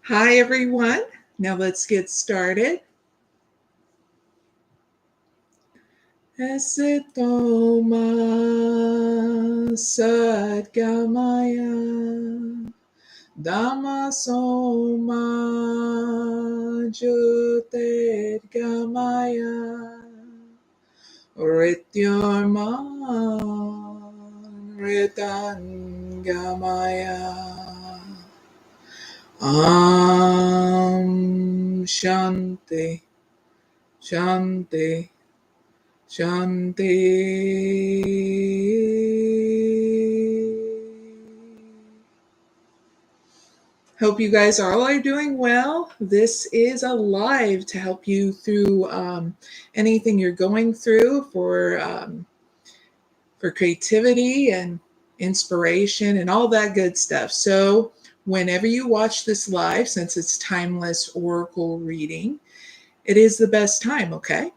Hi, everyone. Now let's get started. Esitoma sadgamaya Dhammasoma jyotirgamaya Rityorman ritangamaya Shanti Shanti Shanti. Hope you guys all are doing well. This is a live to help you through anything you're going through for creativity and inspiration and all that good stuff. So whenever you watch this live, since it's timeless oracle reading, it is the best time, okay?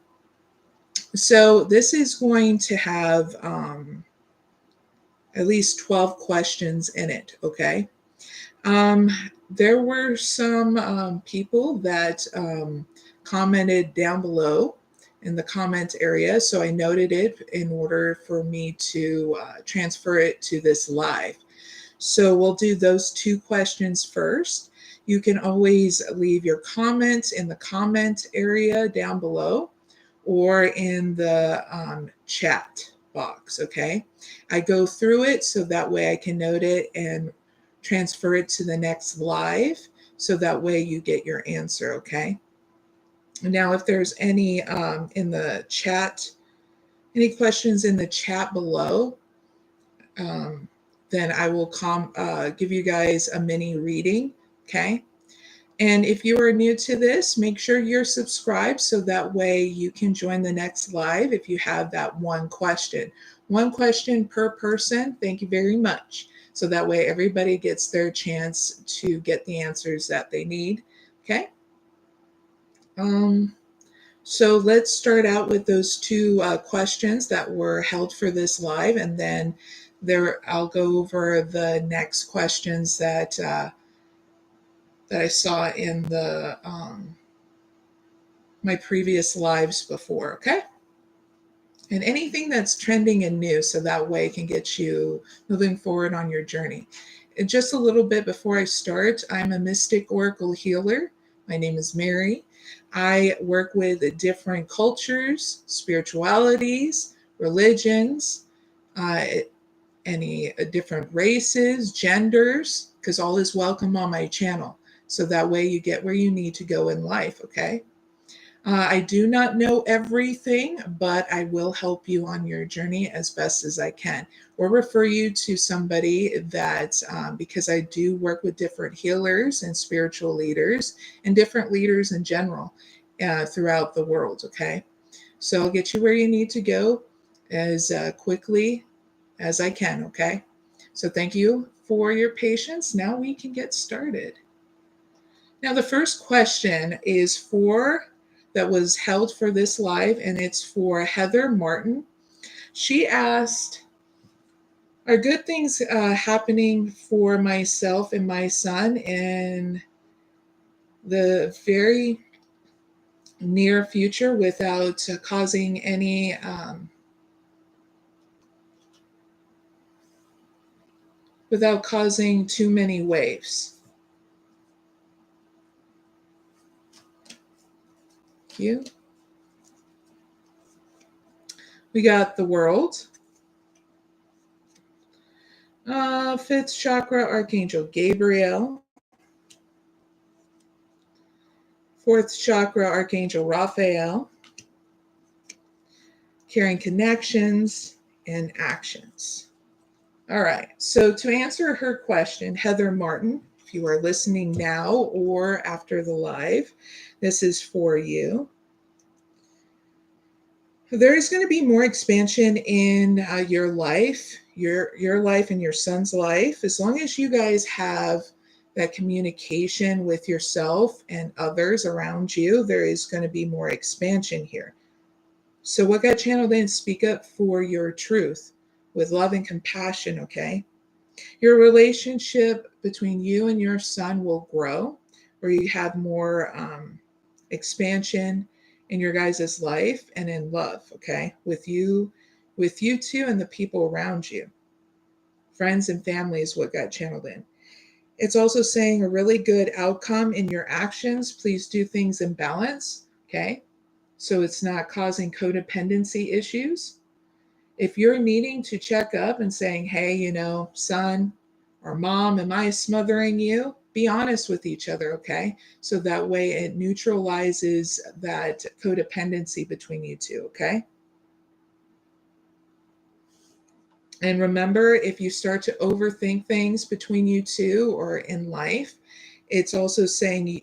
So this is going to have at least 12 questions in it, okay? There were some people that commented down below in the comment area, so I noted it in order for me to transfer it to this live. So we'll do those two questions first. You can always leave your comments in the comment area down below or in the chat box, okay? I go through it so that way I can note it and transfer it to the next live so that way you get your answer, okay? Now, if there's any in the chat, any questions in the chat below, then I will give you guys a mini reading, okay? And if you are new to this, make sure you're subscribed so that way you can join the next live if you have that one question. One question per person. Thank you very much. So that way everybody gets their chance to get the answers that they need. Okay. So let's start out with those two questions that were held for this live, and then I'll go over the next questions that I saw in the my previous lives before, okay? And anything that's trending and new, so that way it can get you moving forward on your journey. And just a little bit before I start, I'm a mystic oracle healer. My name is Mary. I work with different cultures, spiritualities, religions, any different races, genders, because all is welcome on my channel. So that way you get where you need to go in life, okay? I do not know everything, but I will help you on your journey as best as I can, or refer you to somebody that, because I do work with different healers and spiritual leaders and different leaders in general throughout the world, okay? So I'll get you where you need to go as quickly as I can, okay? So thank you for your patience. Now we can get started. Now the first question is that was held for this live, and it's for Heather Martin. She asked, are good things happening for myself and my son in the very near future without causing any without causing too many waves? Thank you. We got the World. Fifth chakra, Archangel Gabriel. Fourth chakra, Archangel Raphael. Carrying connections and actions. All right. So to answer her question, Heather Martin, if you are listening now or after the live, this is for you. There is going to be more expansion in your life, your life and your son's life, as long as you guys have that communication with yourself and others around you. There is going to be more expansion here. So what got channeled in? Speak up for your truth with love and compassion, okay? Your relationship between you and your son will grow. where you have more expansion in your guys' life and in love, okay? With you two and the people around you. Friends and family is what got channeled in. It's also saying a really good outcome in your actions. Please do things in balance, okay? So it's not causing codependency issues. If you're needing to check up and saying, hey, son or mom, am I smothering you? Be honest with each other, okay? So that way it neutralizes that codependency between you two, okay? And remember, if you start to overthink things between you two or in life, it's also saying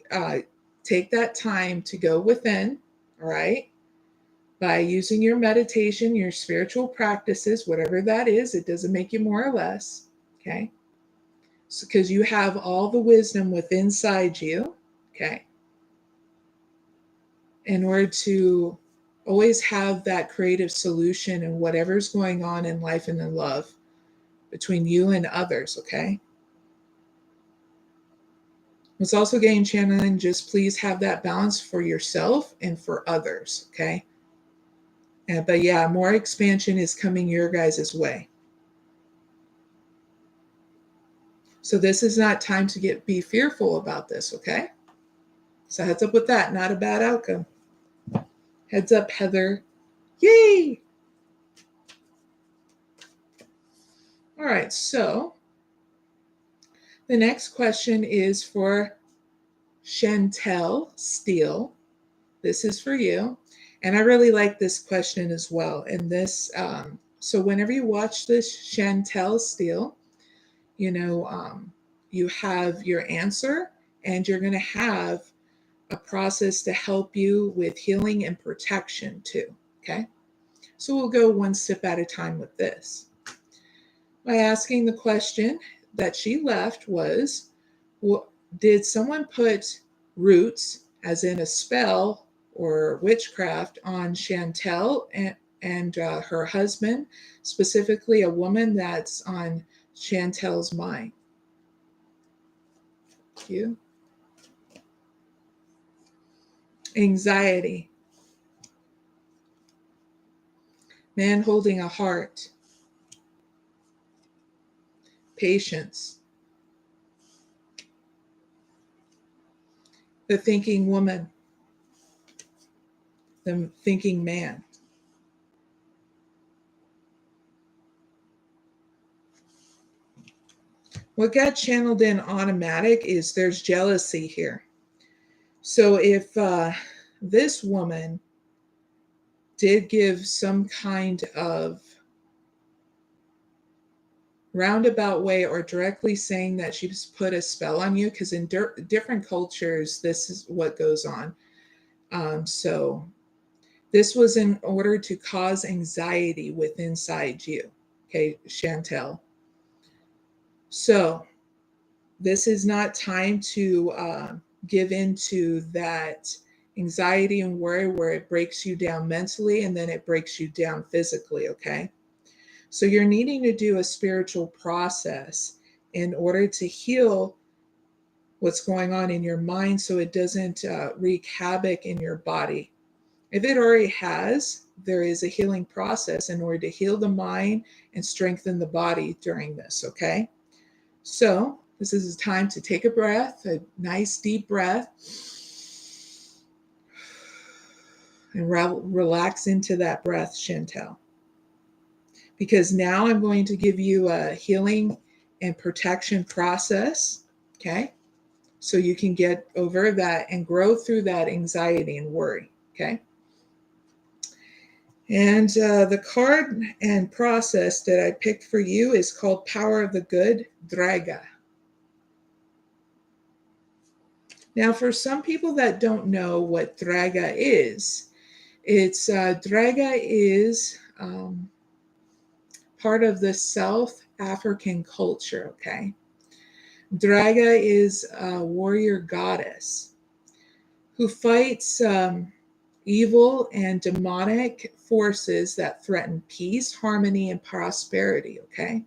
take that time to go within, all right? By using your meditation, your spiritual practices, whatever that is, it doesn't make you more or less, okay? Because you have all the wisdom within inside you, okay? In order to always have that creative solution in whatever's going on in life and in love between you and others, okay? It's also getting channeling, just please have that balance for yourself and for others, okay? But yeah, more expansion is coming your guys' way. So this is not time to be fearful about this, okay? So heads up with that, not a bad outcome. Heads up, Heather. Yay! All right, so the next question is for Chantel Steele. This is for you. And I really like this question as well. And this, so whenever you watch this, Chantel Steele, you have your answer, and you're going to have a process to help you with healing and protection too. Okay. So we'll go one step at a time with this. By asking the question that she left was, did someone put roots, as in a spell or witchcraft, on Chantel and her husband, specifically a woman that's on Chantel's mind? Thank you. Anxiety. Man holding a heart. Patience. The thinking woman. The thinking man. What got channeled in automatic is there's jealousy here. So if this woman did give some kind of roundabout way or directly saying that she's put a spell on you, because in different cultures, this is what goes on. So this was in order to cause anxiety within inside you. Okay, Chantel. So this is not time to give into that anxiety and worry where it breaks you down mentally and then it breaks you down physically, okay? So you're needing to do a spiritual process in order to heal what's going on in your mind so it doesn't wreak havoc in your body. If it already has, there is a healing process in order to heal the mind and strengthen the body during this, okay? So this is a time to take a breath, a nice deep breath, and relax into that breath, Chantel. Because now I'm going to give you a healing and protection process, okay? So you can get over that and grow through that anxiety and worry, okay? And the card and process that I picked for you is called Power of the Good, 𝐼ᴇʟᴏ. Now, for some people that don't know what 𝐼ᴇʟᴏ is, 𝐼ᴇʟᴏ is part of the South African culture, okay? 𝐼ᴇʟᴏ is a warrior goddess who fights evil and demonic forces that threaten peace, harmony, and prosperity, okay?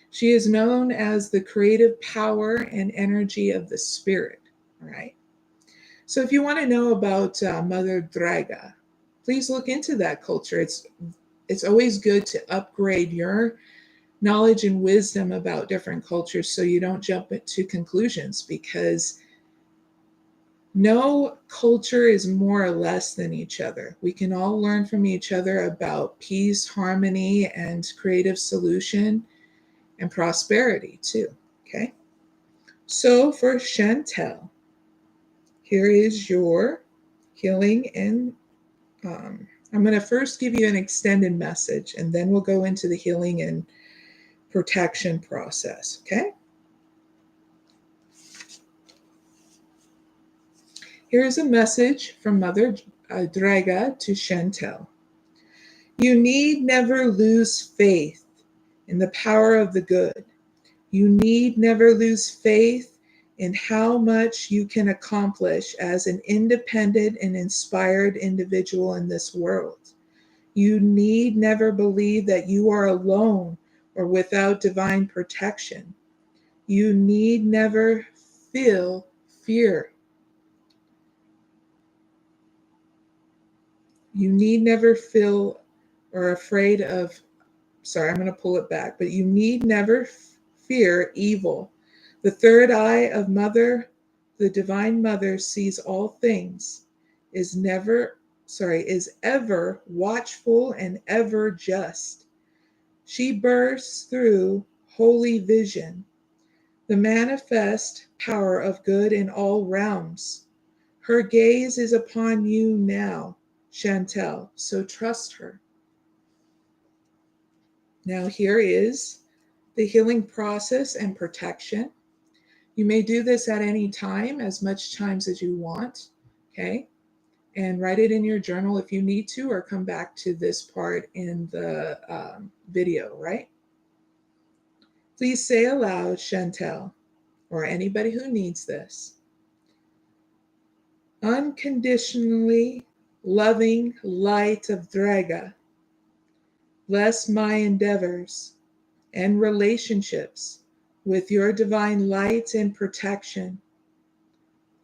She is known as the creative power and energy of the spirit, all All right. So if you want to know about Mother Draga, please look into that culture. It's always good to upgrade your knowledge and wisdom about different cultures so you don't jump to conclusions, because no culture is more or less than each other. We can all learn from each other about peace, harmony, and creative solution and prosperity too. Okay. So for Chantel, here is your healing, and I'm going to first give you an extended message, and then we'll go into the healing and protection process. Okay. Here's a message from Mother Draga to Chantel. You need never lose faith in the power of the good. You need never lose faith in how much you can accomplish as an independent and inspired individual in this world. You need never believe that you are alone or without divine protection. You need never feel fear. You need never feel or afraid of, sorry, I'm going to pull it back, but you need never fear evil. The third eye of Mother, the Divine Mother, sees all things, is ever watchful and ever just. She bursts through holy vision, the manifest power of good in all realms. Her gaze is upon you now, Chantel, so trust her. Now here is the healing process and protection. You may do this at any time, as much times as you want, okay? And write it in your journal if you need to, or come back to this part in the video, right? Please say aloud, Chantel, or anybody who needs this. Unconditionally loving light of Draga, bless my endeavors and relationships with your divine light and protection.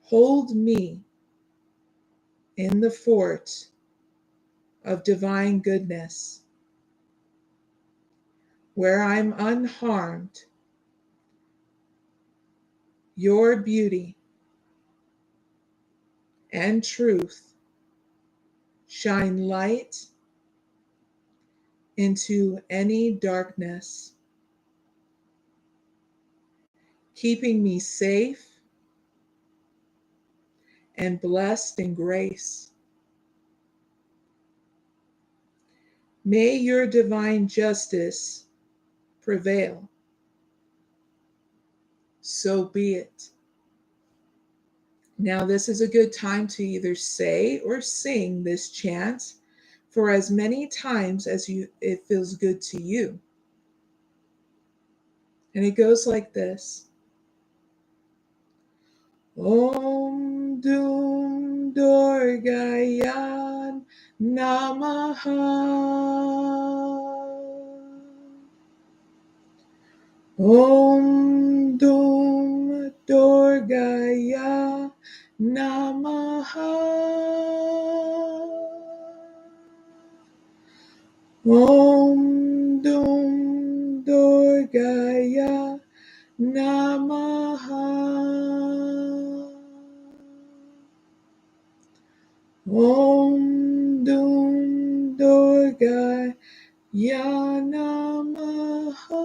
Hold me in the fort of divine goodness, where I'm unharmed. Your beauty and truth shine light into any darkness, keeping me safe and blessed in grace. May your divine justice prevail. So be it. Now, this is a good time to either say or sing this chant for as many times as it feels good to you. And it goes like this. Om Dum Durgayan Namaha. Om Dum Durgaya Namaha. Om Dum Durgaya Namaha. Om Dum Durgaya Namaha.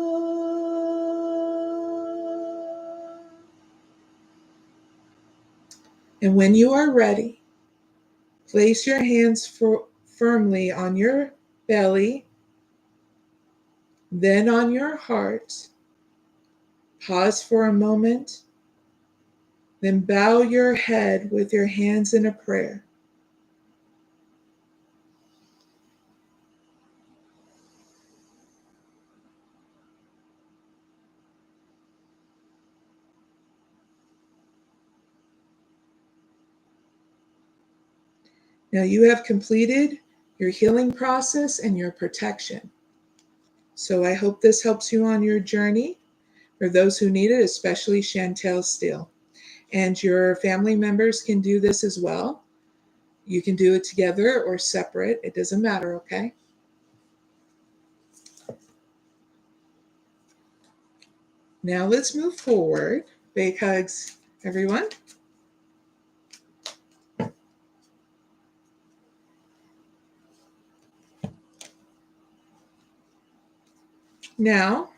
And when you are ready, place your hands firmly on your belly, then on your heart. Pause for a moment, then bow your head with your hands in a prayer. Now you have completed your healing process and your protection. So I hope this helps you on your journey, for those who need it, especially Chantel Steele. And your family members can do this as well. You can do it together or separate. It doesn't matter, okay? Now let's move forward. Big hugs, everyone. Now,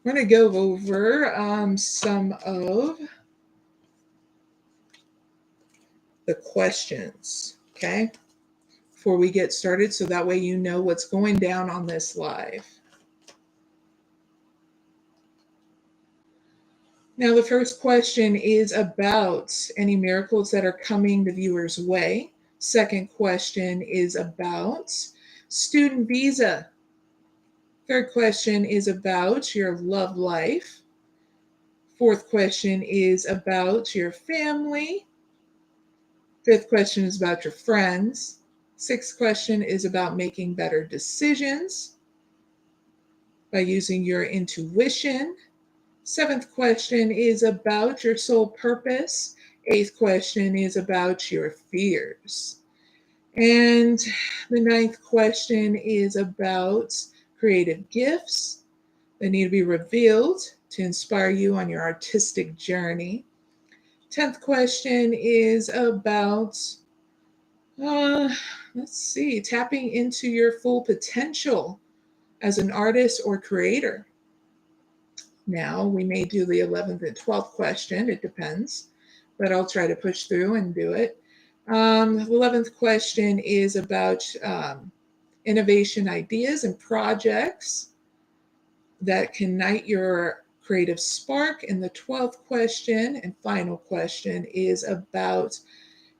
we're going to go over some of the questions, okay, before we get started, so that way you know what's going down on this live. Now, the first question is about any miracles that are coming the viewer's way. Second question is about student visa. Third question is about your love life. Fourth question is about your family. Fifth question is about your friends. Sixth question is about making better decisions by using your intuition. Seventh question is about your soul purpose. Eighth question is about your fears. And the ninth question is about creative gifts that need to be revealed to inspire you on your artistic journey. 10th question is about, tapping into your full potential as an artist or creator. Now, we may do the 11th and 12th question, it depends, but I'll try to push through and do it. The 11th question is about innovation ideas and projects that can ignite your creative spark. And the 12th question and final question is about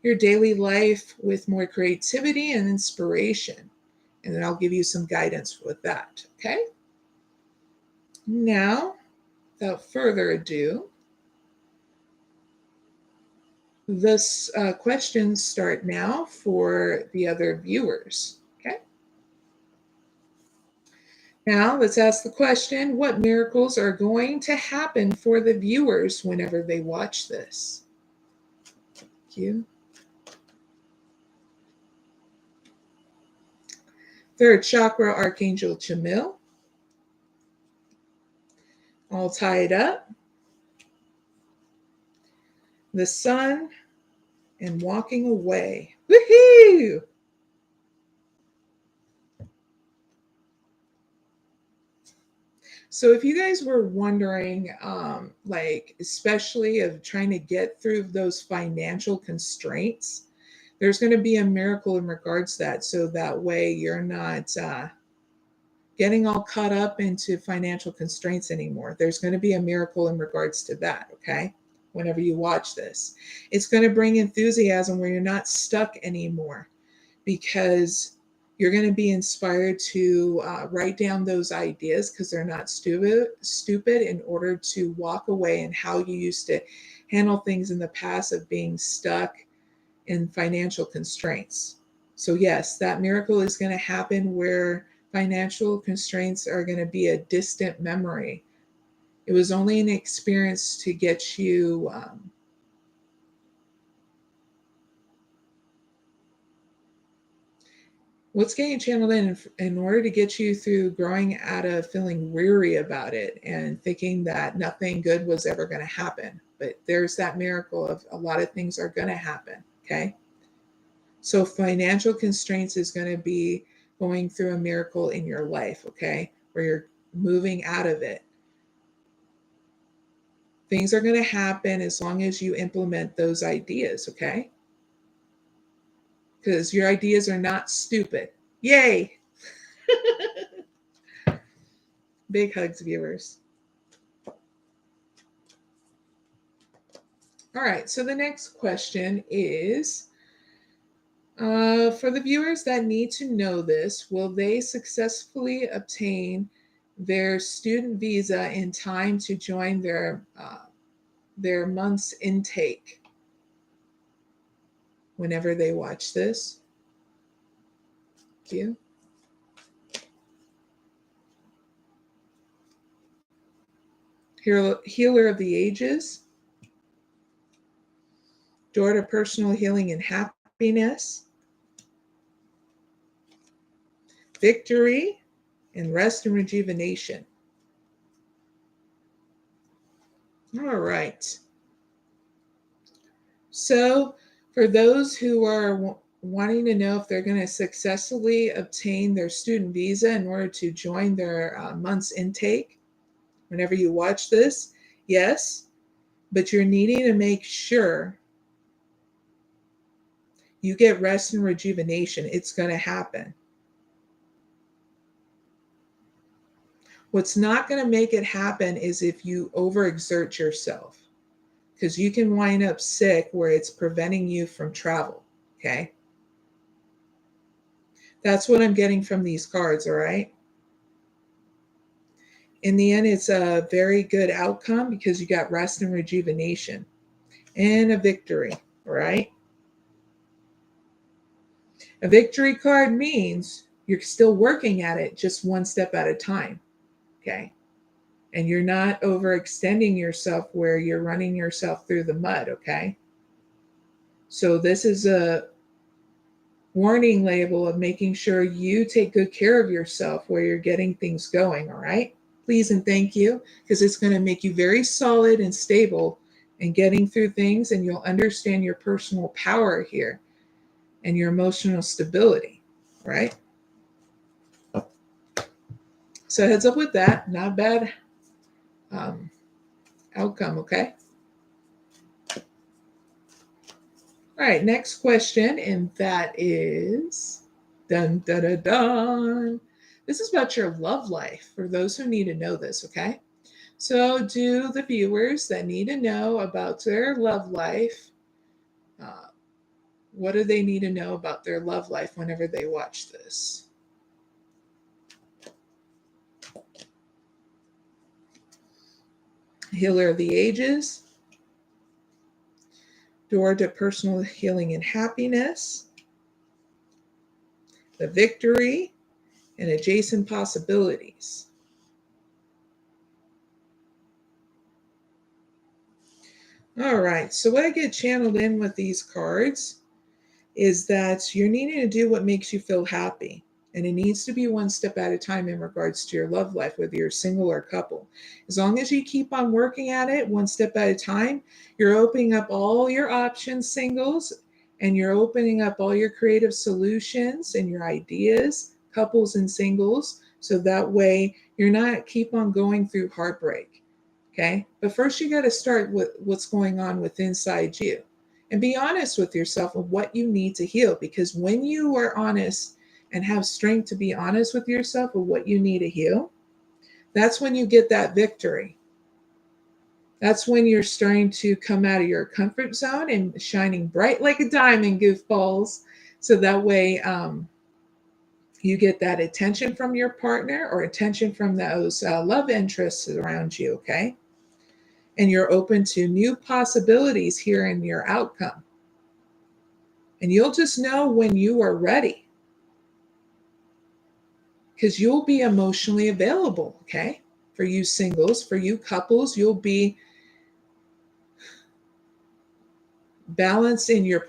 your daily life with more creativity and inspiration. And then I'll give you some guidance with that, okay? Now, without further ado, this questions start now for the other viewers, okay? Now, let's ask the question, what miracles are going to happen for the viewers whenever they watch this? Thank you. Third chakra, Archangel Chamuel. All tied up. The sun and walking away. Woohoo! So if you guys were wondering, especially of trying to get through those financial constraints, there's going to be a miracle in regards to that. So that way you're not getting all caught up into financial constraints anymore. There's going to be a miracle in regards to that, okay? Whenever you watch this, it's going to bring enthusiasm where you're not stuck anymore, because you're going to be inspired to write down those ideas, because they're not stupid, in order to walk away and how you used to handle things in the past of being stuck in financial constraints. So yes, that miracle is going to happen where financial constraints are going to be a distant memory. It was only an experience to get you what's getting channeled in order to get you through growing out of feeling weary about it and thinking that nothing good was ever going to happen. But there's that miracle of a lot of things are going to happen, okay? So financial constraints is going to be going through a miracle in your life, okay? Where you're moving out of it. Things are going to happen as long as you implement those ideas, okay? Because your ideas are not stupid. Yay! Big hugs, viewers. All right, so the next question is, for the viewers that need to know this, will they successfully obtain their student visa in time to join their month's intake whenever they watch this? Thank you. Healer of the Ages. door to personal healing and happiness, victory, and rest and rejuvenation. All right. So for those who are wanting to know if they're going to successfully obtain their student visa in order to join their month's intake, whenever you watch this, yes, but you're needing to make sure you get rest and rejuvenation. It's going to happen. What's not going to make it happen is if you overexert yourself, because you can wind up sick where it's preventing you from travel. Okay. That's what I'm getting from these cards. All right. In the end, it's a very good outcome because you got rest and rejuvenation and a victory. All right. A victory card means you're still working at it just one step at a time. Okay. And you're not overextending yourself where you're running yourself through the mud. Okay. So this is a warning label of making sure you take good care of yourself where you're getting things going. All right. Please and thank you, because it's going to make you very solid and stable in getting through things, and you'll understand your personal power here and your emotional stability. All right. So heads up with that. Not bad outcome. Okay. All right, next question, and that is dun dun dun dun. This is about your love life for those who need to know this, okay? So, do the viewers that need to know about their love life, what do they need to know about their love life whenever they watch this? Healer of the Ages, door to personal healing and happiness, the victory, and adjacent possibilities. All right, so what I get channeled in with these cards is that you're needing to do what makes you feel happy. And it needs to be one step at a time in regards to your love life, whether you're single or couple. As long as you keep on working at it one step at a time, you're opening up all your options, singles, and you're opening up all your creative solutions and your ideas, couples and singles. So that way you're not keep on going through heartbreak. Okay. But first you got to start with what's going on with inside you. And be honest with yourself of what you need to heal. Because when you are honest and have strength to be honest with yourself of what you need to heal, that's when you get that victory. That's when you're starting to come out of your comfort zone and shining bright like a diamond, goofballs. So that way you get that attention from your partner or attention from those love interests around you, okay? And you're open to new possibilities here in your outcome. And you'll just know when you are ready, because you'll be emotionally available, okay? For you singles, for you couples, you'll be balanced in your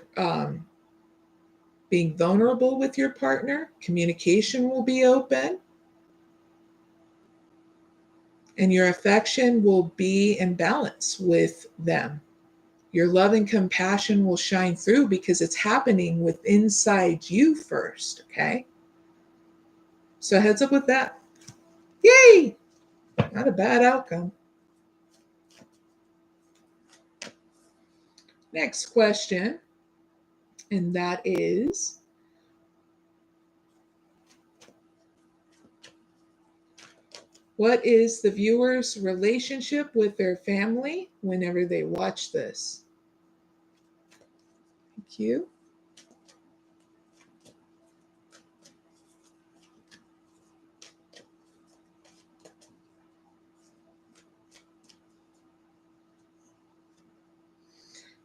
being vulnerable with your partner. Communication will be open. And your affection will be in balance with them. Your love and compassion will shine through because it's happening with inside you first, okay? So heads up with that. Yay! Not a bad outcome. Next question, and that is, what is the viewer's relationship with their family whenever they watch this? Thank you.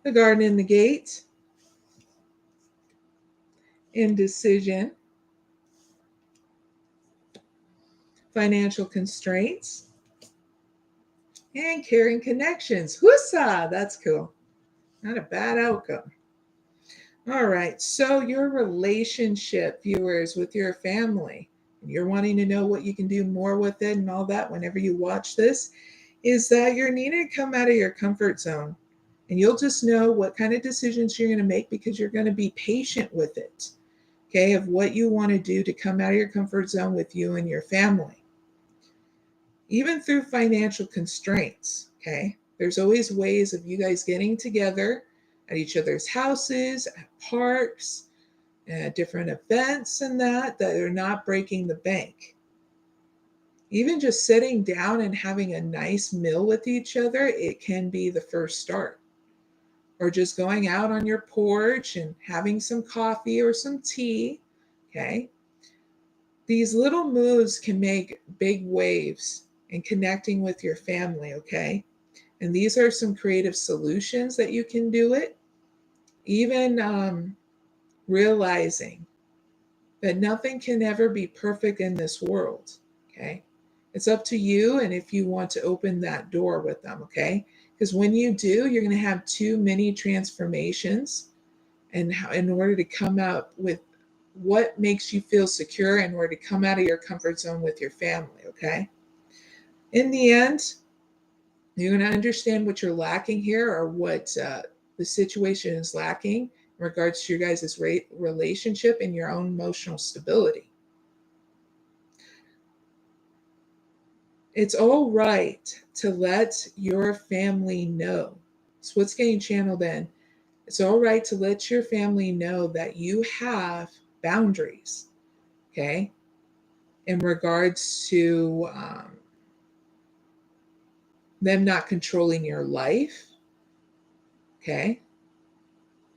The Garden and the Gate, indecision, financial constraints, and caring connections. Whoosah! That's cool. Not a bad outcome. All right. So your relationship, viewers, with your family, and you're wanting to know what you can do more with it and all that whenever you watch this, is that you're needing to come out of your comfort zone. And you'll just know what kind of decisions you're going to make because you're going to be patient with it. Okay, of what you want to do to come out of your comfort zone with you and your family. Even through financial constraints, okay? There's always ways of you guys getting together at each other's houses, at parks, at different events and that are not breaking the bank. Even just sitting down and having a nice meal with each other, it can be the first start. Or just going out on your porch and having some coffee or some tea, okay? These little moves can make big waves in connecting with your family, okay? And these are some creative solutions that you can do it. Even realizing that nothing can ever be perfect in this world, okay? It's up to you and if you want to open that door with them, okay? Because when you do, you're going to have too many transformations and in order to come out with what makes you feel secure in order to come out of your comfort zone with your family, okay? In the end, you're going to understand what you're lacking here or what the situation is lacking in regards to your guys' relationship and your own emotional stability. It's all right to let your family know. So what's getting channeled in? It's all right to let your family know that you have boundaries, okay, in regards to them not controlling your life, okay,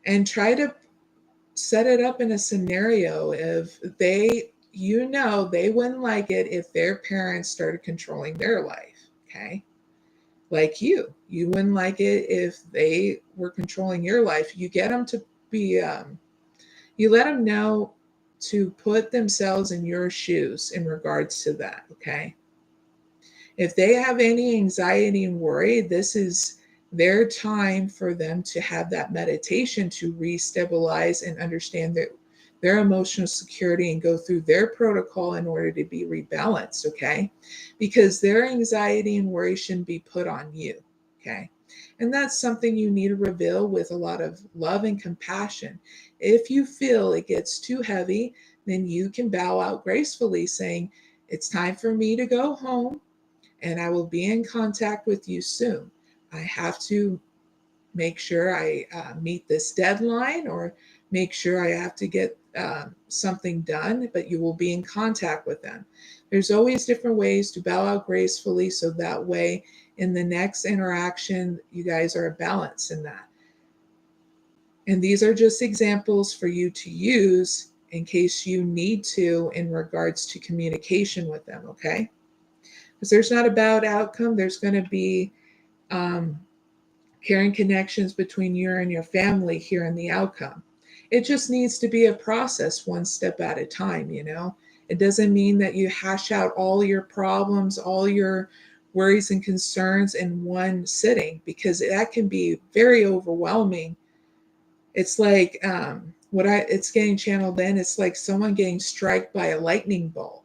and try to set it up in a scenario if they wouldn't like it if their parents started controlling their life, okay, like you wouldn't like it if they were controlling your life. You get them to be you let them know to put themselves in your shoes in regards to that, okay? If they have any anxiety and worry, this is their time for them to have that meditation to restabilize and understand their emotional security and go through their protocol in order to be rebalanced, okay? Because their anxiety and worry shouldn't be put on you, okay? And that's something you need to reveal with a lot of love and compassion. If you feel it gets too heavy, then you can bow out gracefully saying, it's time for me to go home and I will be in contact with you soon. I have to make sure I meet this deadline or make sure I have to get something done, but you will be in contact with them. There's always different ways to bow out gracefully so that way in the next interaction, you guys are balanced in that. And these are just examples for you to use in case you need to in regards to communication with them, okay? Because there's not a bad outcome. There's going to be caring connections between you and your family here in the outcome. It just needs to be a process one step at a time, you know? It doesn't mean that you hash out all your problems, all your worries and concerns in one sitting, because that can be very overwhelming. It's like it's getting channeled in. It's like someone getting struck by a lightning bulb.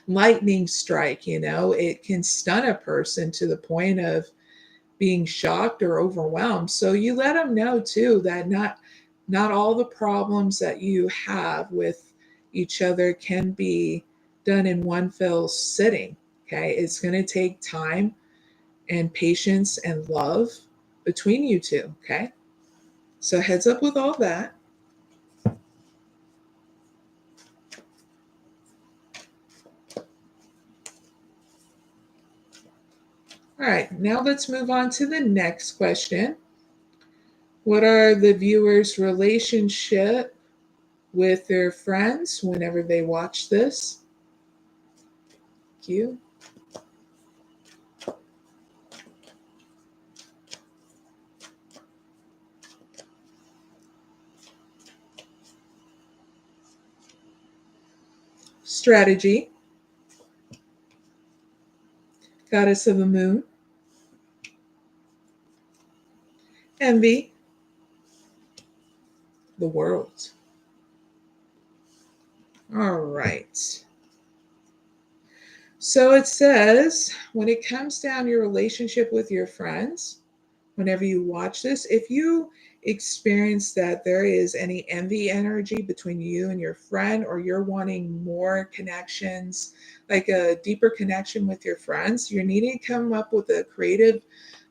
Lightning strike, you know, it can stun a person to the point of being shocked or overwhelmed. So you let them know too that not all the problems that you have with each other can be done in one fell sitting. Okay, it's going to take time and patience and love between you two. Okay, so heads up with all that. All right, now let's move on to the next question. What are the viewers' relationship with their friends whenever they watch this? Thank you. Strategy. Goddess of the Moon. envy the world. All right. So it says, when it comes down to your relationship with your friends, whenever you watch this, if you experience that there is any envy energy between you and your friend, or you're wanting more connections, like a deeper connection with your friends, you're needing to come up with a creative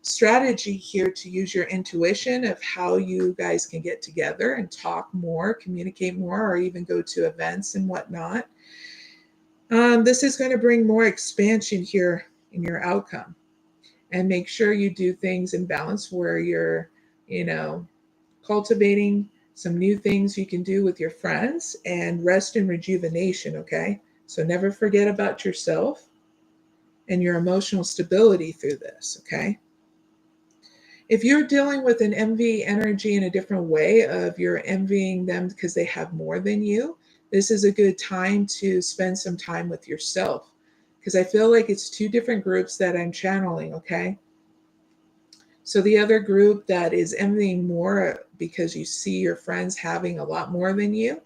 strategy here to use your intuition of how you guys can get together and talk more, communicate more, or even go to events and whatnot. This is going to bring more expansion here in your outcome. And make sure you do things in balance where you're, you know, cultivating some new things you can do with your friends, and rest and rejuvenation, okay? So never forget about yourself and your emotional stability through this, okay? If you're dealing with an envy energy in a different way, of you're envying them because they have more than you, this is a good time to spend some time with yourself, because I feel like it's two different groups that I'm channeling, okay? So the other group that is envying more because you see your friends having a lot more than you,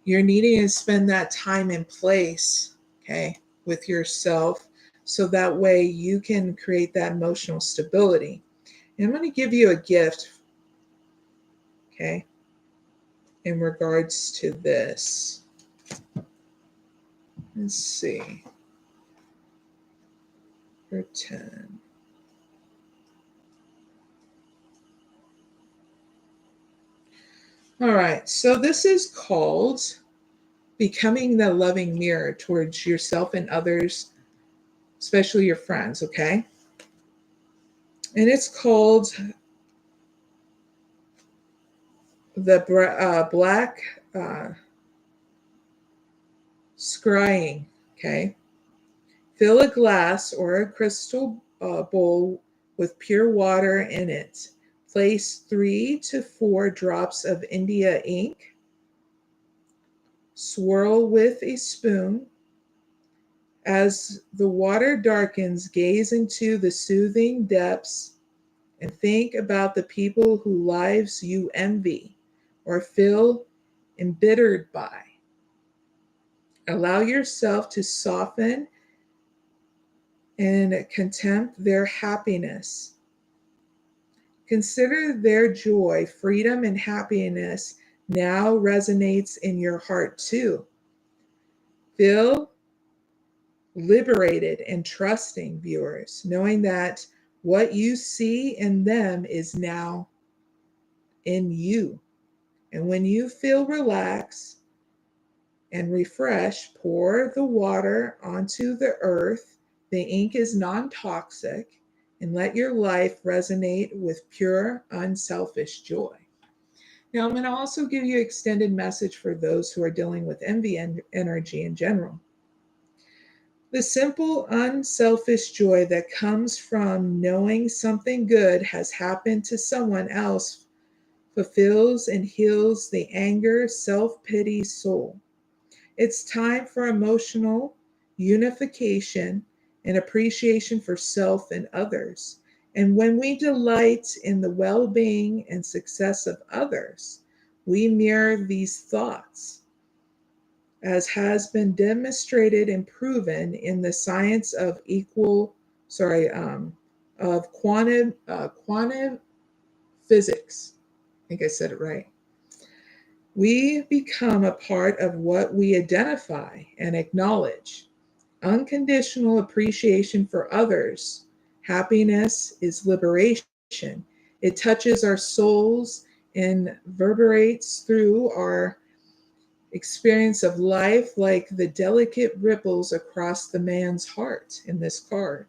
you're needing to spend that time and place, okay, with yourself, so that way you can create that emotional stability. And I'm going to give you a gift, okay, in regards to this. Let's see. For 10. All right, so this is called becoming the loving mirror towards yourself and others, especially your friends, okay? And it's called the black scrying, okay? Fill a glass or a crystal bowl with pure water in it. Place 3 to 4 drops of India ink. Swirl with a spoon. As the water darkens, gaze into the soothing depths and think about the people whose lives you envy or feel embittered by. Allow yourself to soften and contempt their happiness. Consider their joy, freedom, and happiness now resonates in your heart too. Feel liberated and trusting, viewers, knowing that what you see in them is now in you. And when you feel relaxed and refreshed, pour the water onto the earth. The ink is non-toxic, and let your life resonate with pure, unselfish joy. Now, I'm going to also give you an extended message for those who are dealing with envy energy in general. The simple, unselfish joy that comes from knowing something good has happened to someone else fulfills and heals the anger, self-pity soul. It's time for emotional unification and appreciation for self and others. And when we delight in the well being and success of others, we mirror these thoughts, as has been demonstrated and proven in the science of quantum physics. I think I said it right. We become a part of what we identify and acknowledge. Unconditional appreciation for others. Happiness is liberation. It touches our souls and reverberates through our experience of life like the delicate ripples across the man's heart in this card.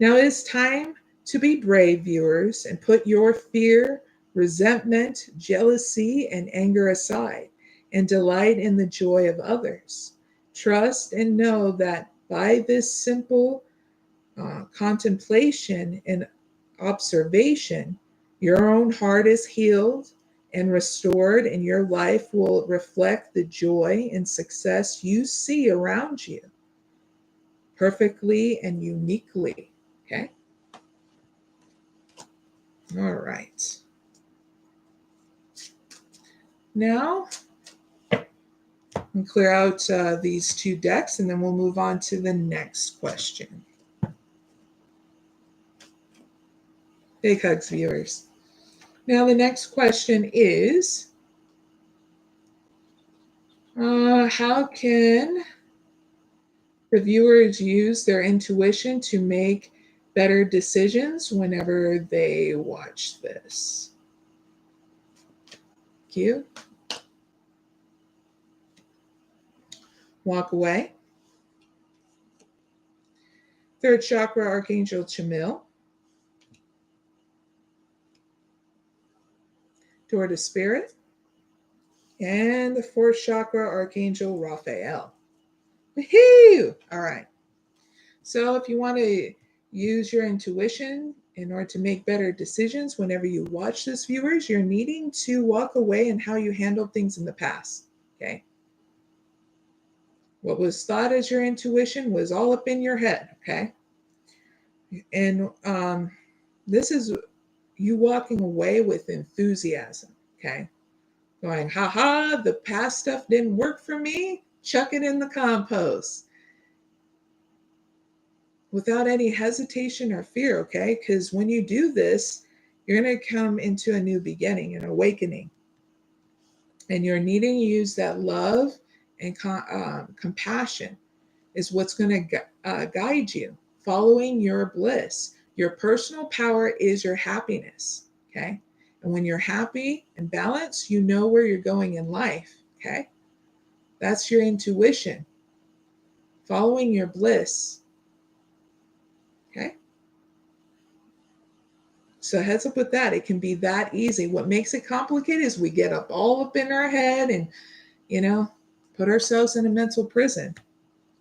Now it is time to be brave, viewers, and put your fear, resentment, jealousy, and anger aside, and delight in the joy of others. Trust and know that by this simple contemplation and observation, your own heart is healed and restored, and your life will reflect the joy and success you see around you perfectly and uniquely. Okay? All right. Now, I'll clear out these two decks, and then we'll move on to the next question. Big hugs, viewers. Now, the next question is, how can the viewers use their intuition to make better decisions whenever they watch this? Cue. Walk away. Third chakra, Archangel Chamuel. Door to Spirit. And the fourth chakra, Archangel Raphael. Woohoo! All right. So if you want to use your intuition in order to make better decisions whenever you watch this, viewers, you're needing to walk away in how you handled things in the past. Okay. What was thought as your intuition was all up in your head. Okay. And this is you walking away with enthusiasm. Okay. Going, haha, the past stuff didn't work for me. Chuck it in the compost. Without any hesitation or fear, okay? Because when you do this, you're going to come into a new beginning, an awakening. And you're needing to use that love and compassion is what's going to guide you, following your bliss. Your personal power is your happiness, okay? And when you're happy and balanced, you know where you're going in life, okay? That's your intuition, following your bliss, okay? So heads up with that. It can be that easy. What makes it complicated is we get up all up in our head and, put ourselves in a mental prison.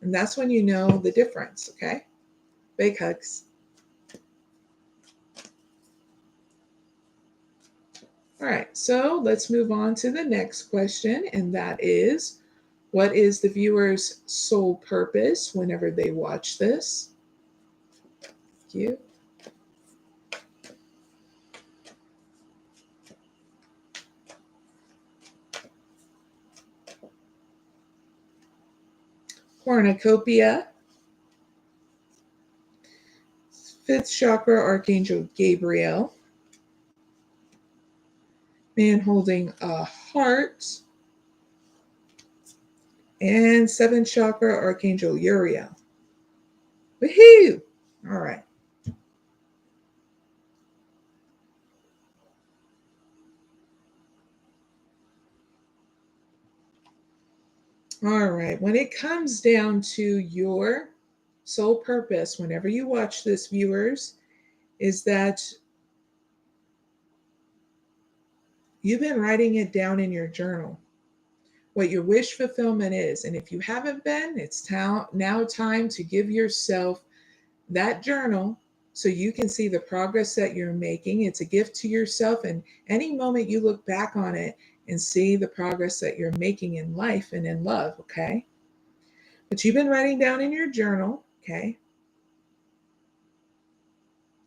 And that's when you know the difference, okay? Big hugs. All right, so let's move on to the next question, and that is, what is the viewer's soul purpose whenever they watch this? Thank you. Cornucopia. Fifth chakra, Archangel Gabriel. Man holding a heart. And seventh chakra, Archangel Uriel. Woohoo! All right. All right. When it comes down to your soul purpose, whenever you watch this, viewers, is that you've been writing it down in your journal, what your wish fulfillment is. And if you haven't been, it's now time to give yourself that journal so you can see the progress that you're making. It's a gift to yourself. And any moment you look back on it and see the progress that you're making in life and in love, okay? But you've been writing down in your journal, okay?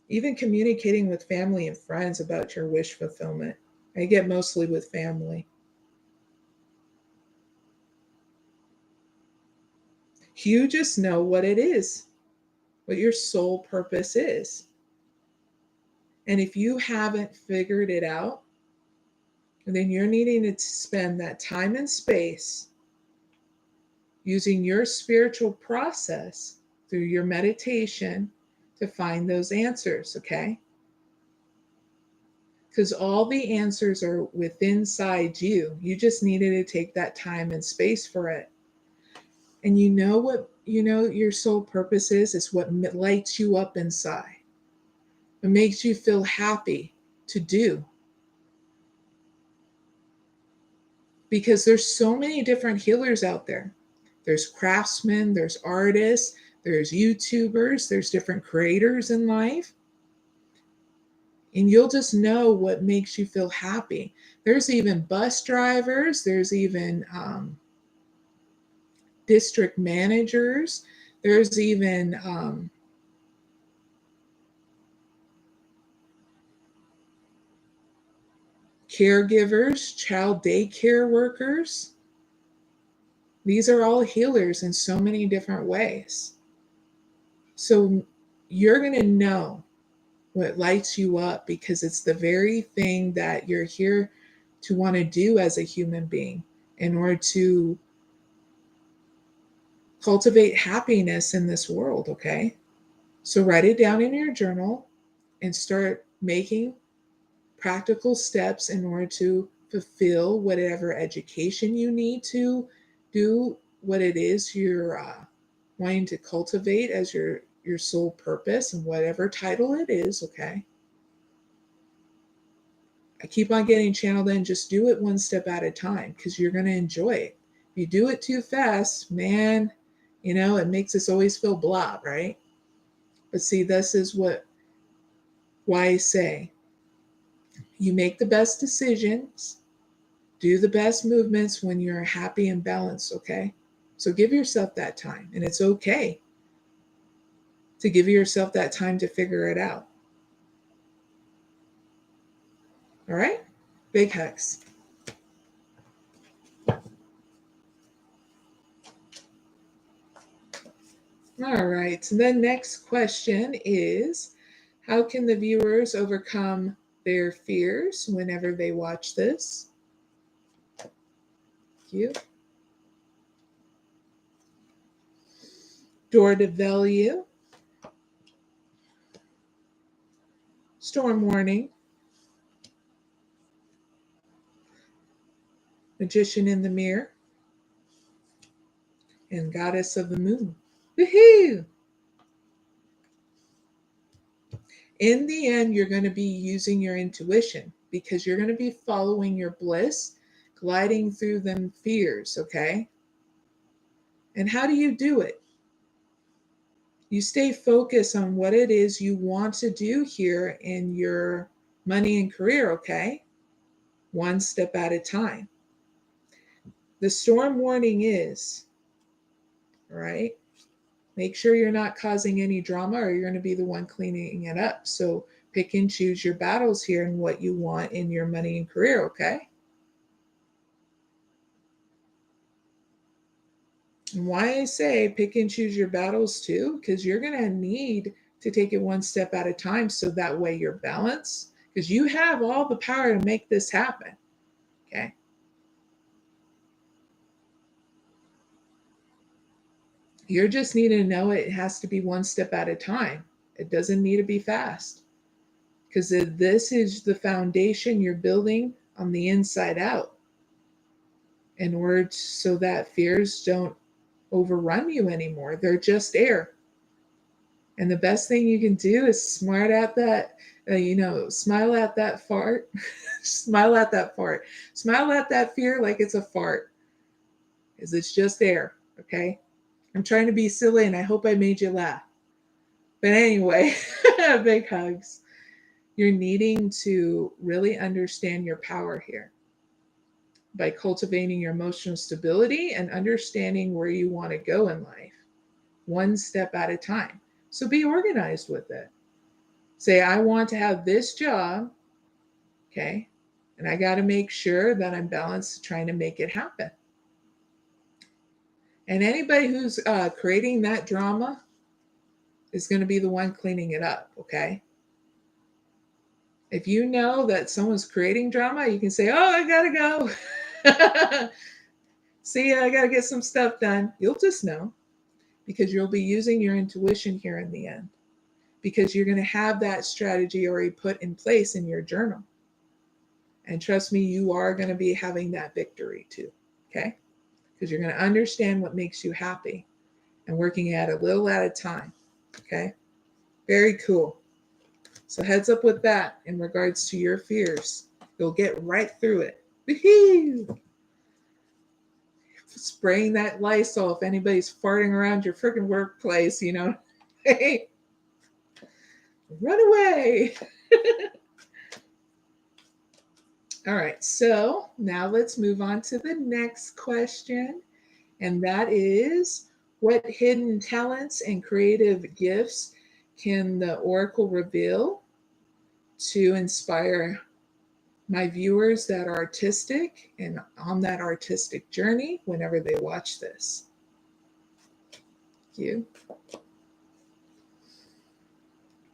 Even communicating with family and friends about your wish fulfillment. I get mostly with family. You just know what it is, what your soul purpose is. And if you haven't figured it out, then you're needing to spend that time and space using your spiritual process through your meditation to find those answers, okay? Because all the answers are within inside you. You just needed to take that time and space for it. And you know what your soul purpose is? It's what lights you up inside. It makes you feel happy to do. Because there's so many different healers out there. There's craftsmen, there's artists, there's YouTubers, there's different creators in life. And you'll just know what makes you feel happy. There's even bus drivers, there's even district managers, there's even caregivers, child daycare workers. These are all healers in so many different ways. So you're going to know what lights you up because it's the very thing that you're here to want to do as a human being in order to cultivate happiness in this world, okay? So write it down in your journal and start making practical steps in order to fulfill whatever education you need to do, what it is you're wanting to cultivate as your sole purpose and whatever title it is, okay? I keep on getting channeled in, just do it one step at a time because you're going to enjoy it. If you do it too fast, man, it makes us always feel blah, right? But see, this is why I say you make the best decisions, do the best movements when you're happy and balanced, okay? So give yourself that time, and it's okay to give yourself that time to figure it out. All right? Big hugs. All right. So the next question is, how can the viewers overcome their fears whenever they watch this? Thank you. Door to value. Storm warning. Magician in the mirror. And goddess of the moon. Woohoo! In the end, you're going to be using your intuition because you're going to be following your bliss, gliding through them fears, okay? And how do you do it? You stay focused on what it is you want to do here in your money and career, okay? One step at a time. The storm warning is, all right, make sure you're not causing any drama or you're going to be the one cleaning it up. So pick and choose your battles here and what you want in your money and career, okay? And why I say pick and choose your battles too, because you're going to need to take it one step at a time so that way you're balanced, because you have all the power to make this happen, okay? You just need to know it has to be one step at a time. It doesn't need to be fast, because this is the foundation you're building on the inside out in order so that fears don't overrun you anymore. They're just air. And the best thing you can do is smile at that fart. Smile at that fart. Smile at that fear like it's a fart, because it's just air, okay? I'm trying to be silly and I hope I made you laugh. But anyway, big hugs. You're needing to really understand your power here by cultivating your emotional stability and understanding where you want to go in life, one step at a time. So be organized with it. Say, I want to have this job, okay? And I got to make sure that I'm balanced trying to make it happen. And anybody who's creating that drama is going to be the one cleaning it up, okay? If you know that someone's creating drama, you can say, oh, I got to go. See, I got to get some stuff done. You'll just know because you'll be using your intuition here in the end, because you're going to have that strategy already put in place in your journal. And trust me, you are going to be having that victory too, okay? Because you're going to understand what makes you happy and working at a little at a time, okay? Very cool. So heads up with that in regards to your fears. You'll get right through it. Woo-hoo! Spraying that Lysol if anybody's farting around your freaking workplace, Hey, run away. All right, so now let's move on to the next question. And that is, what hidden talents and creative gifts can the Oracle reveal to inspire my viewers that are artistic and on that artistic journey whenever they watch this. Thank you.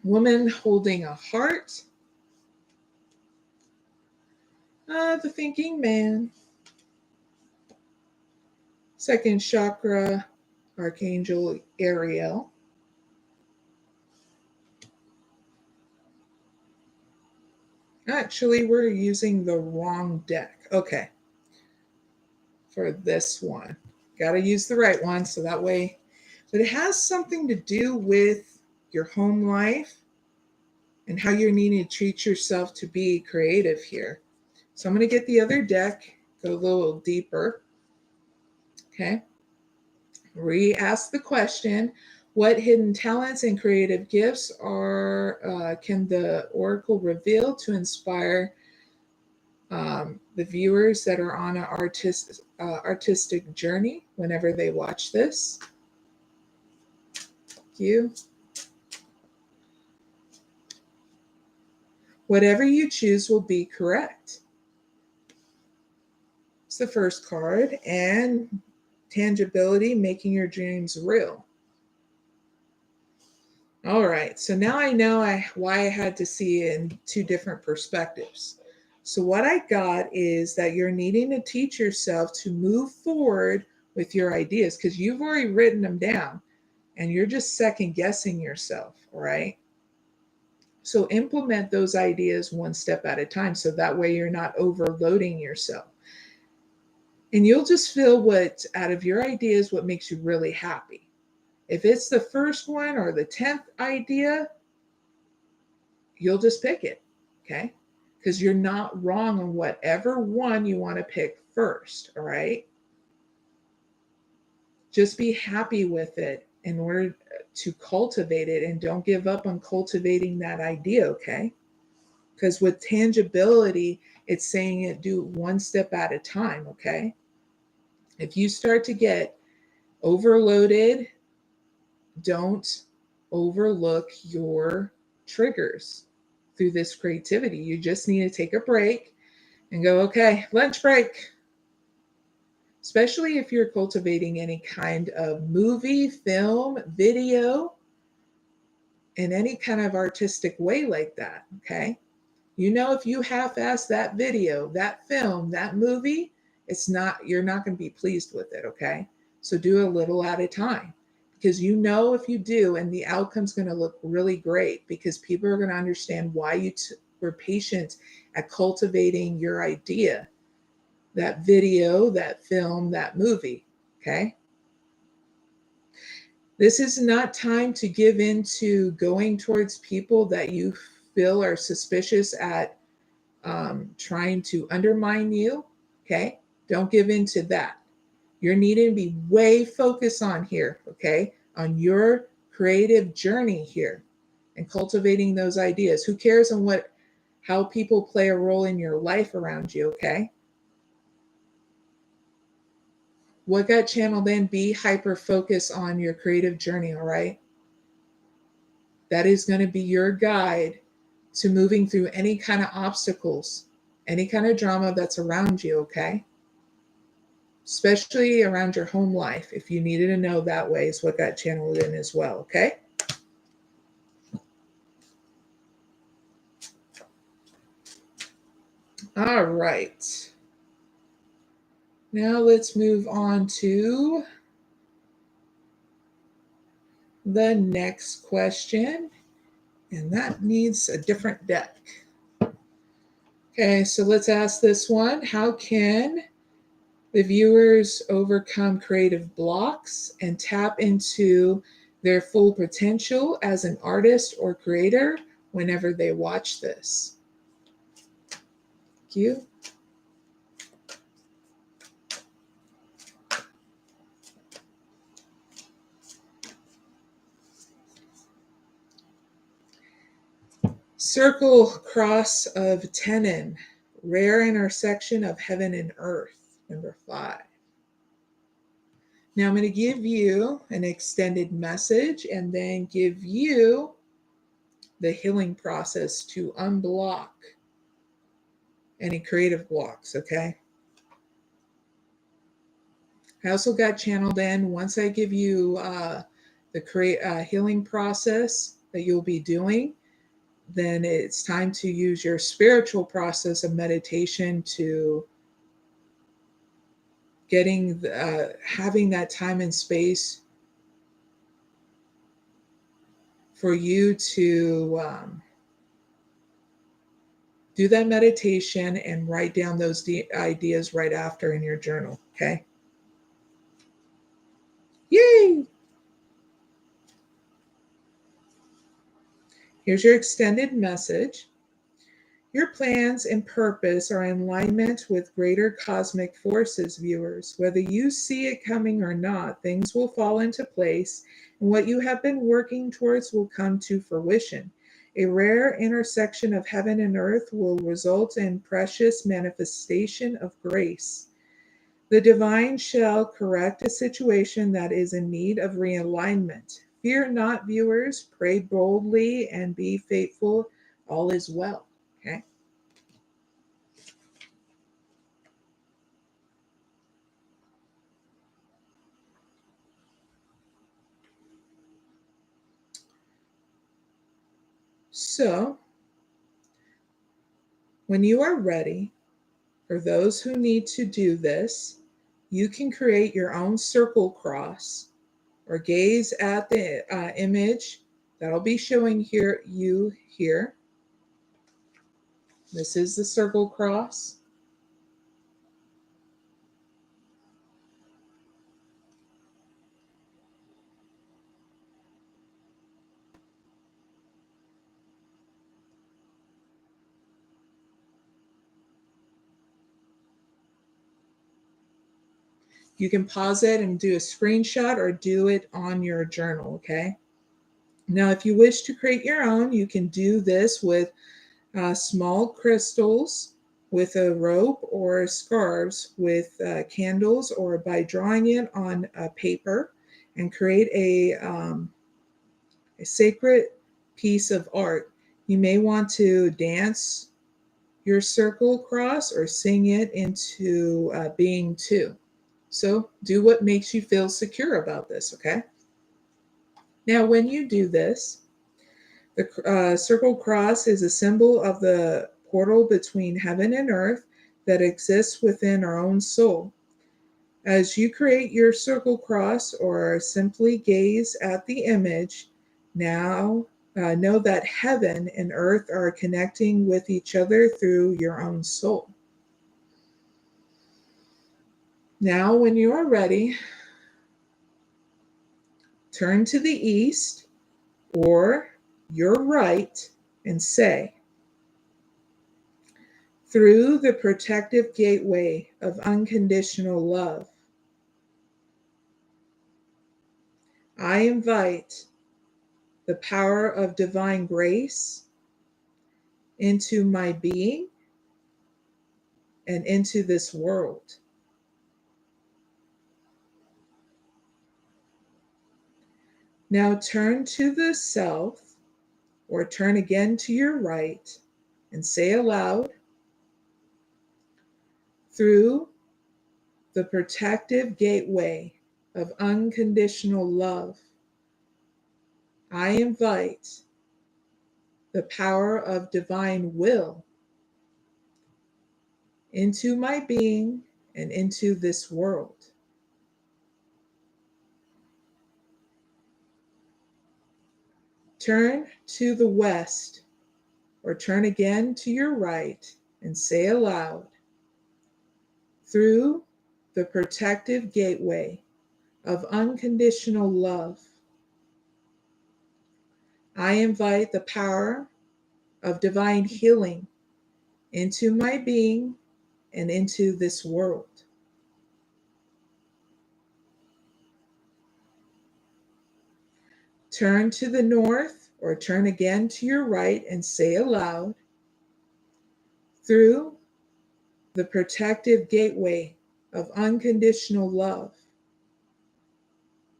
Woman holding a heart. The thinking man. Second chakra, Archangel Ariel. Actually, we're using the wrong deck. Okay. For this one. Got to use the right one so that way. But it has something to do with your home life and how you're needing to treat yourself to be creative here. So I'm going to get the other deck, go a little deeper. Okay. Re-ask the question, what hidden talents and creative gifts can the oracle reveal to inspire the viewers that are on an artistic journey whenever they watch this? Thank you. Whatever you choose will be correct. It's the first card. And tangibility, making your dreams real. All right, so now I know why I had to see it in two different perspectives. So what I got is that you're needing to teach yourself to move forward with your ideas because you've already written them down and you're just second guessing yourself, all right? So implement those ideas one step at a time so that way you're not overloading yourself. And you'll just feel what out of your ideas what makes you really happy. If it's the first one or the 10th idea, you'll just pick it, okay? Because you're not wrong on whatever one you want to pick first, all right? Just be happy with it in order to cultivate it and don't give up on cultivating that idea, okay? Because with tangibility, it's saying it do one step at a time, okay? If you start to get overloaded, don't overlook your triggers through this creativity. You just need to take a break and go, okay, lunch break. Especially if you're cultivating any kind of movie, film, video, in any kind of artistic way like that, okay? You know, if you half-ass that video, that film, that movie, you're not going to be pleased with it, okay? So do a little at a time. Because you know if you do, and the outcome's going to look really great because people are going to understand why you were patient at cultivating your idea, that video, that film, that movie, okay? This is not time to give in to going towards people that you feel are suspicious at trying to undermine you, okay? Don't give in to that. You're needing to be way focused on here, okay? On your creative journey here and cultivating those ideas. Who cares on how people play a role in your life around you, okay? What gut channel then? Be hyper focused on your creative journey, all right? That is going to be your guide to moving through any kind of obstacles, any kind of drama that's around you, okay? Especially around your home life. If you needed to know that way is what got channeled in as well, okay? All right. Now let's move on to the next question. And that needs a different deck. Okay, so let's ask this one. How can the viewers overcome creative blocks and tap into their full potential as an artist or creator whenever they watch this? Thank you. Circle cross of tenon, rare intersection of heaven and earth, number 5. Now I'm going to give you an extended message and then give you the healing process to unblock any creative blocks, okay? I also got channeled in. Once I give you the healing process that you'll be doing, then it's time to use your spiritual process of meditation to having that time and space for you to do that meditation and write down those ideas right after in your journal, okay? Yay! Here's your extended message. Your plans and purpose are in alignment with greater cosmic forces, viewers. Whether you see it coming or not, things will fall into place, and what you have been working towards will come to fruition. A rare intersection of heaven and earth will result in precious manifestation of grace. The divine shall correct a situation that is in need of realignment. Fear not, viewers. Pray boldly and be faithful. All is well. Okay. So, when you are ready, for those who need to do this, you can create your own circle cross or gaze at the image that'll be showing you here. This is the circle cross. You can pause it and do a screenshot or do it on your journal, okay? Now, if you wish to create your own, you can do this with small crystals, with a rope, or scarves with candles, or by drawing it on paper and create a sacred piece of art. You may want to dance your circle cross or sing it into being too. So do what makes you feel secure about this, okay? Now, when you do this, the circle cross is a symbol of the portal between heaven and earth that exists within our own soul. As you create your circle cross or simply gaze at the image, now know that heaven and earth are connecting with each other through your own soul. Now, when you are ready, turn to the east or your right and say, through the protective gateway of unconditional love, I invite the power of divine grace into my being and into this world. Now turn to the south or turn again to your right and say aloud, through the protective gateway of unconditional love, I invite the power of divine will into my being and into this world. Turn to the west or turn again to your right and say aloud, through the protective gateway of unconditional love, I invite the power of divine healing into my being and into this world. Turn to the north or turn again to your right and say aloud, through the protective gateway of unconditional love,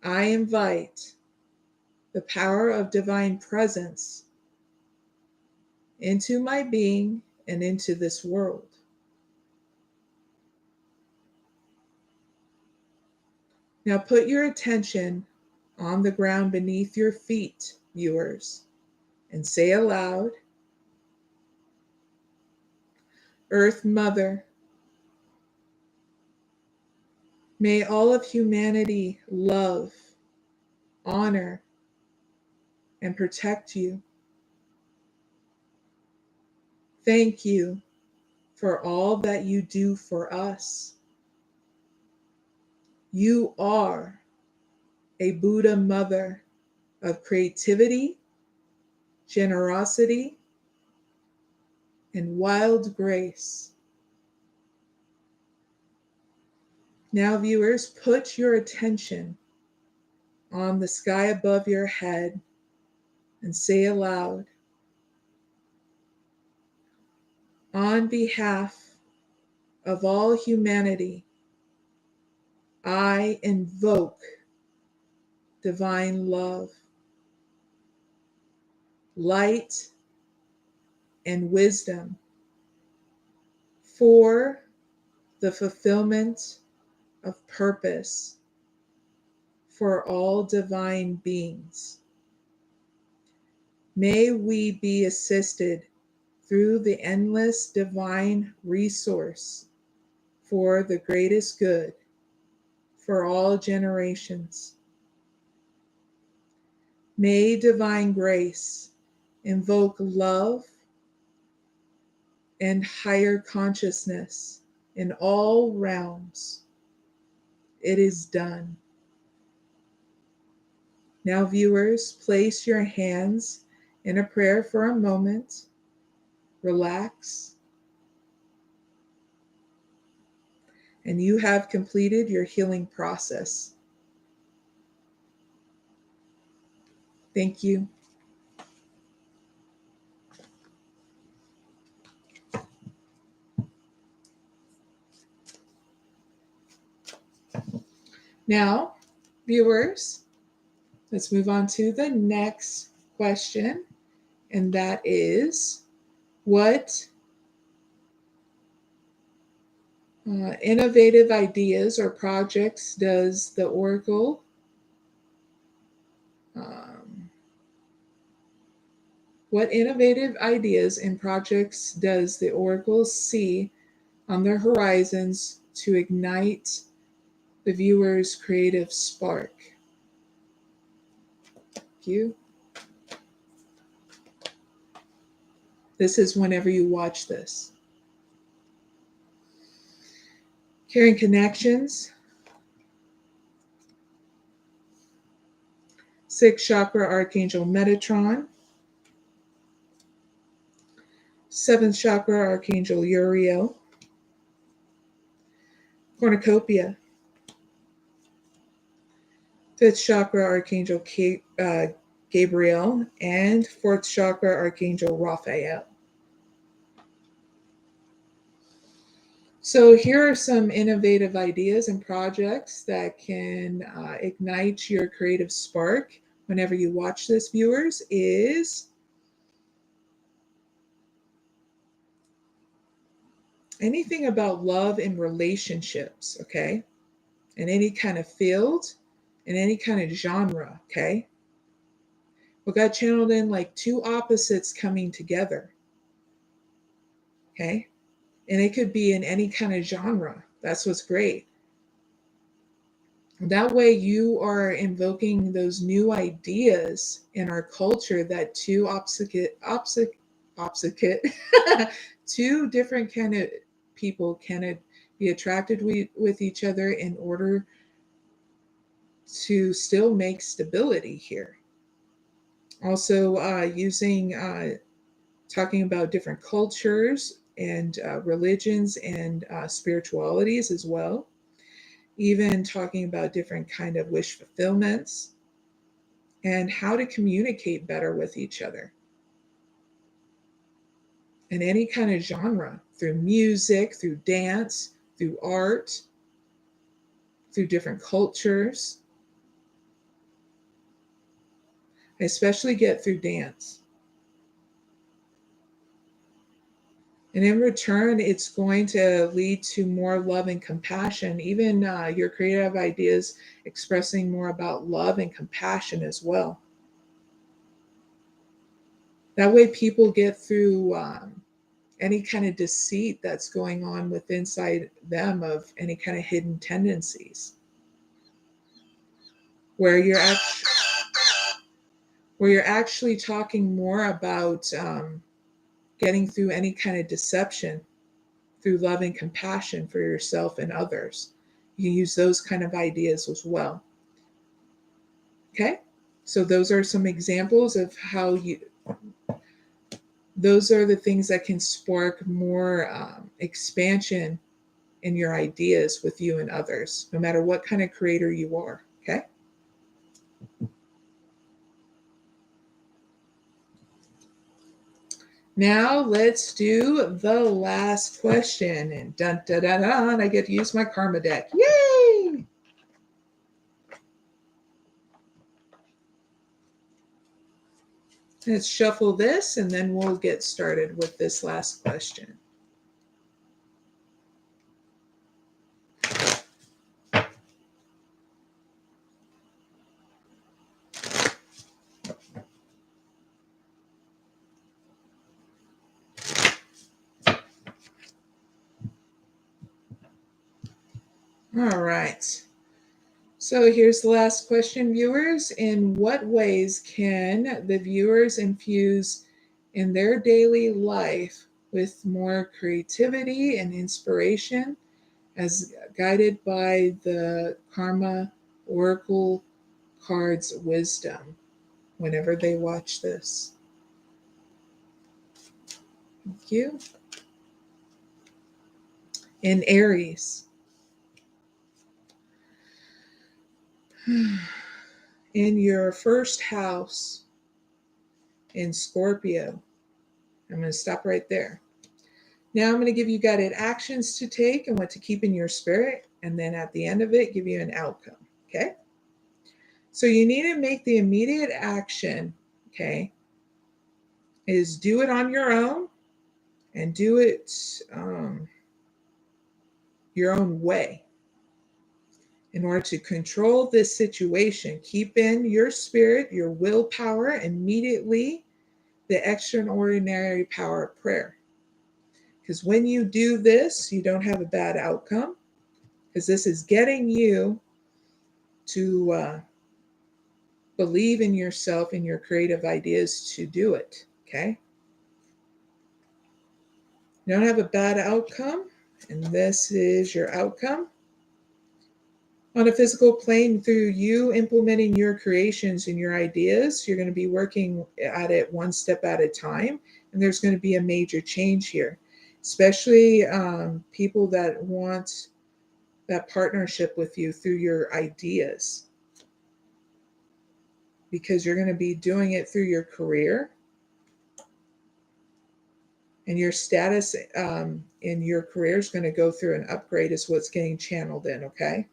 I invite the power of divine presence into my being and into this world. Now put your attention on the ground beneath your feet, viewers, and say aloud, Earth Mother, may all of humanity love, honor, and protect you. Thank you for all that you do for us. You are a Buddha mother of creativity, generosity, and wild grace. Now, viewers, put your attention on the sky above your head and say aloud, on behalf of all humanity, I invoke divine love, light, and wisdom for the fulfillment of purpose for all divine beings. May we be assisted through the endless divine resource for the greatest good for all generations. May divine grace invoke love and higher consciousness in all realms. It is done. Now, viewers, place your hands in a prayer for a moment. Relax. And you have completed your healing process. Thank you. Now, viewers, let's move on to the next question. And that is, what innovative ideas or projects does the Oracle what innovative ideas and projects does the Oracle see on their horizons to ignite the viewer's creative spark? Thank you. This is whenever you watch this. Carrying connections. 6th chakra, Archangel Metatron. 7th chakra, Archangel Uriel. Cornucopia. 5th chakra, Archangel Gabriel. And 4th chakra, Archangel Raphael. So here are some innovative ideas and projects that can ignite your creative spark whenever you watch this, viewers, is anything about love and relationships, okay? In any kind of field, in any kind of genre, okay? We got channeled in like two opposites coming together, okay? And it could be in any kind of genre. That's what's great. That way you are invoking those new ideas in our culture that two two different kind of people can be attracted with each other in order to still make stability here. Also talking about different cultures and religions and spiritualities as well. Even talking about different kind of wish fulfillments and how to communicate better with each other in any kind of genre, through music, through dance, through art, through different cultures. I especially get through dance. And in return, it's going to lead to more love and compassion, even your creative ideas expressing more about love and compassion as well. That way people get through any kind of deceit that's going on with inside them of any kind of hidden tendencies. Where you're actually talking more about getting through any kind of deception through love and compassion for yourself and others. You can use those kind of ideas as well. Okay, so those are some examples of how those are the things that can spark more expansion in your ideas with you and others, no matter what kind of creator you are. Okay. Now let's do the last question. And dun dun dun dun, I get to use my karma deck. Yay! Let's shuffle this and then we'll get started with this last question. All right. So here's the last question, viewers. In what ways can the viewers infuse in their daily life with more creativity and inspiration as guided by the Karma Oracle cards wisdom whenever they watch this? Thank you. In Aries. In your first house in Scorpio. I'm going to stop right there. Now I'm going to give you guided actions to take and what to keep in your spirit. And then at the end of it, give you an outcome. Okay. So you need to make the immediate action. Okay. Is do it on your own and do it your own way. In order to control this situation, keep in your spirit, your willpower, immediately the extraordinary power of prayer. Because when you do this, you don't have a bad outcome, because this is getting you to believe in yourself and your creative ideas to do it. Okay. You don't have a bad outcome, and this is your outcome. On a physical plane, through you implementing your creations and your ideas, you're going to be working at it one step at a time. And there's going to be a major change here, especially people that want that partnership with you through your ideas. Because you're going to be doing it through your career. And your status in your career is going to go through an upgrade is what's getting channeled in, okay?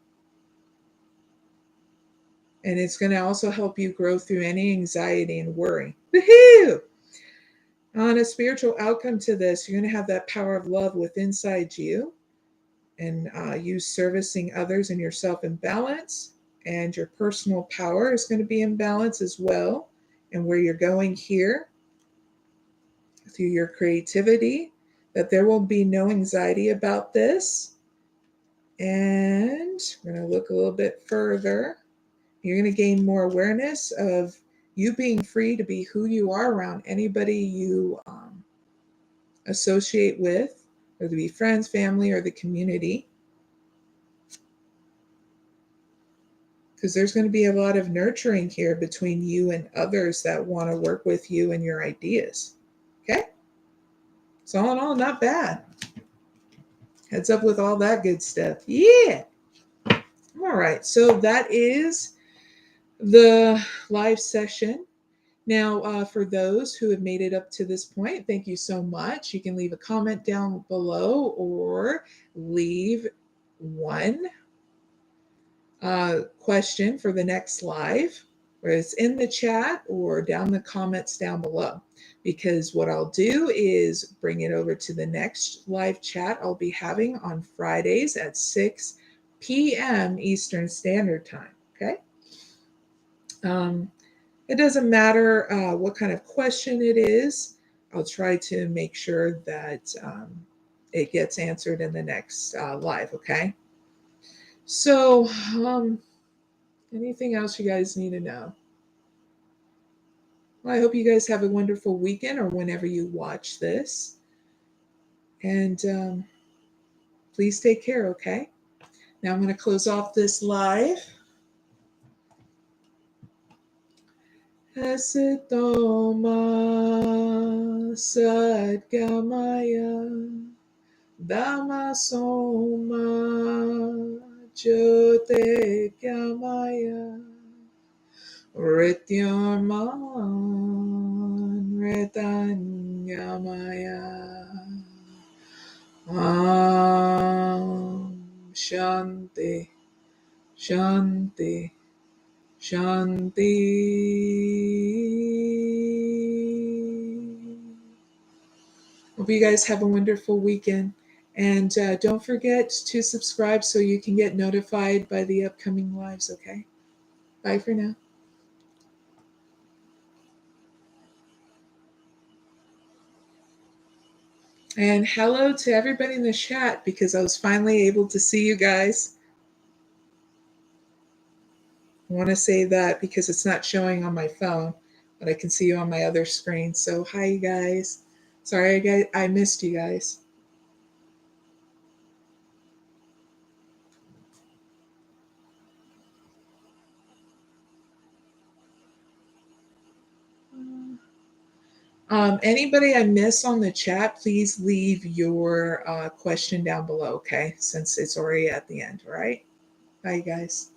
And it's going to also help you grow through any anxiety and worry. Woohoo! On a spiritual outcome to this, you're going to have that power of love within inside you, and you servicing others and yourself in balance. And your personal power is going to be in balance as well. And where you're going here, through your creativity, that there will be no anxiety about this. And we're going to look a little bit further. You're going to gain more awareness of you being free to be who you are around anybody you associate with, whether it be friends, family, or the community. Because there's going to be a lot of nurturing here between you and others that want to work with you and your ideas. Okay? So all in all, not bad. Heads up with all that good stuff. Yeah. All right. So that is the live session. Now, for those who have made it up to this point, thank you so much. You can leave a comment down below or leave one question for the next live. whether it's in the chat or down the comments down below. Because what I'll do is bring it over to the next live chat I'll be having on Fridays at 6 p.m. Eastern Standard Time. Okay. It doesn't matter what kind of question it is. I'll try to make sure that it gets answered in the next live. Okay. So, anything else you guys need to know? Well, I hope you guys have a wonderful weekend or whenever you watch this. And please take care, okay? Now I'm going to close off this live. Asitoma sadgamaya Dhammasoma Jyotirgamaya Rityarman Retanyamaya Shanti Shanti Shanti. Hope you guys have a wonderful weekend. And don't forget to subscribe so you can get notified by the upcoming lives, okay? Bye for now. And hello to everybody in the chat because I was finally able to see you guys. I want to say that because it's not showing on my phone, but I can see you on my other screen. So hi, you guys. Sorry, I missed you guys. Anybody I miss on the chat, please leave your question down below, okay? Since it's already at the end, all right? Bye, guys.